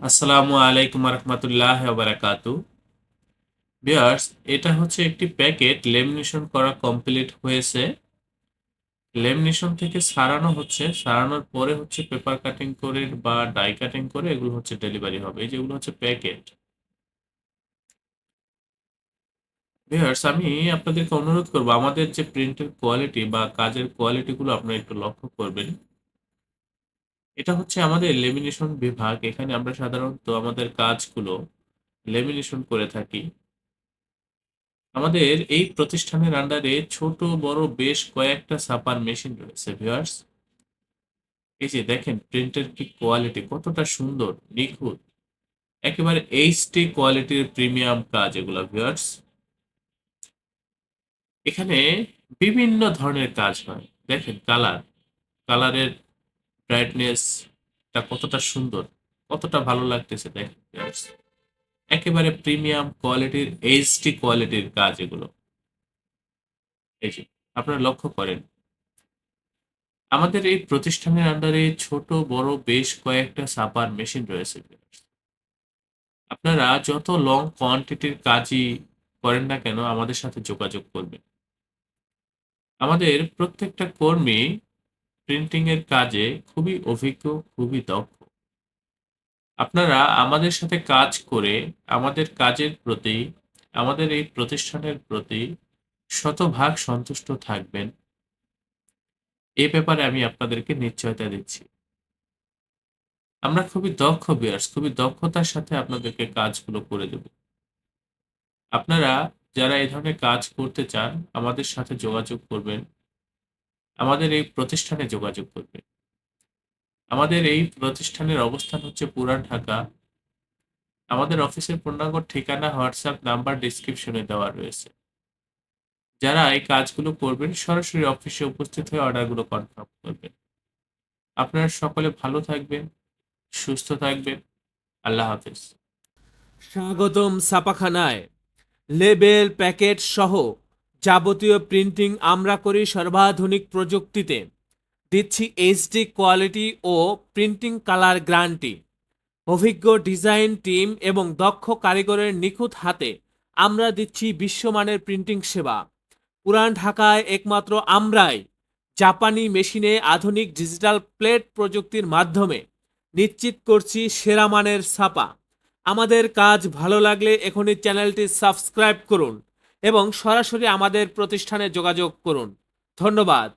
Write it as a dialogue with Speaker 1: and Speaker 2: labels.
Speaker 1: আসসালামু আলাইকুম রহমতুল্লাহ বারাকাতু। ভিউয়ার্স, এটা হচ্ছে একটি প্যাকেট লেমিনেশন করা কমপ্লিট হয়েছে। লেমিনেশন থেকে সারানো হচ্ছে, সারানোর পরে হচ্ছে পেপার কাটিং করে বা ডাই কাটিং করে এগুলো হচ্ছে ডেলিভারি হবে। এই যেগুলো হচ্ছে প্যাকেট। ভিউয়ার্স, আমি আপনাদেরকে অনুরোধ করবো আমাদের যে প্রিন্টের কোয়ালিটি বা কাজের কোয়ালিটিগুলো আপনারা একটু লক্ষ্য করবেন। এটা হচ্ছে আমাদের লেমিনেশন বিভাগ। এখানে আমরা সাধারণত আমাদের কাজগুলো লেমিনেশন করে থাকি। আমাদের এই প্রতিষ্ঠানের আন্ডারে ছোট বড় বেশ কয়েকটা ছাপার মেশিন রয়েছে ভিউয়ার্স। এই যে দেখেন প্রিন্টের কি কোয়ালিটি, কতটা সুন্দর, নিখুঁত, একেবারে এইচডি কোয়ালিটির প্রিমিয়াম কাজ এগুলো ভিউয়ার্স। এখানে বিভিন্ন ধরনের কাজ হয়। দেখেন কালারের ব্রাইটনেসটা কতটা সুন্দর, কতটা ভালো লাগতেছে দেখেন ভিউয়ার্স। একেবারে প্রিমিয়াম কোয়ালিটির এইচডি কোয়ালিটির কাজ এগুলো। এই যে আপনারা লক্ষ্য করেন, আমাদের এই প্রতিষ্ঠানের আন্ডারে ছোট বড় বেশ কয়েকটা ছাপার মেশিন রয়েছে। আপনারা যত লং কোয়ান্টিটির কাজই করেন না কেন আমাদের সাথে যোগাযোগ করবেন। আমাদের প্রত্যেকটা কর্মী প্রিন্টিং এর কাজে খুবই অভিজ্ঞ, খুবই দক্ষ। আপনারা আমাদের সাথে কাজ করে আমাদের কাজের প্রতি, আমাদের এই প্রতিষ্ঠানের প্রতি শতভাগ সন্তুষ্ট থাকবেন, এ ব্যাপারে আমি আপনাদেরকে নিশ্চয়তা দিচ্ছি। আমরা খুবই দক্ষ বিয়ার্স, খুবই দক্ষতার সাথে আপনাদেরকে কাজগুলো করে দেব। আপনারা যারা এই ধরনের কাজ করতে চান আমাদের সাথে যোগাযোগ করবেন, আমাদের এই প্রতিষ্ঠানে যোগাযোগ করবেন। আমাদের এই প্রতিষ্ঠানের অবস্থান হচ্ছে পুরান ঢাকা। আমাদের অফিসের পূর্ণাঙ্গ ঠিকানা, হোয়াটসঅ্যাপ নাম্বার ডিসক্রিপশনে দেওয়া রয়েছে। যারা এই কাজগুলো করবেন সরাসরি অফিসে উপস্থিত হয়ে অর্ডারগুলো কনফার্ম করবেন। আপনারা সকলে ভালো থাকবেন, সুস্থ থাকবেন। আল্লাহ হাফেজ।
Speaker 2: স্বাগতম ছাপাখানায়। লেবেল, প্যাকেট সহ যাবতীয় প্রিন্টিং আমরা করি সর্বাধুনিক প্রযুক্তিতে। দিচ্ছি এইচডি কোয়ালিটি ও প্রিন্টিং কালার গ্যারান্টি। অভিজ্ঞ ডিজাইন টিম এবং দক্ষ কারিগরের নিখুঁত হাতে আমরা দিচ্ছি বিশ্বমানের প্রিন্টিং সেবা। পুরান ঢাকায় একমাত্র আমরাই জাপানি মেশিনে আধুনিক ডিজিটাল প্লেট প্রযুক্তির মাধ্যমে নিশ্চিত করছি সেরা মানের ছাপা। আমাদের কাজ ভালো লাগলে এখনই চ্যানেলটি সাবস্ক্রাইব করুন এবং সরাসরি আমাদের প্রতিষ্ঠানে যোগাযোগ করুন। ধন্যবাদ।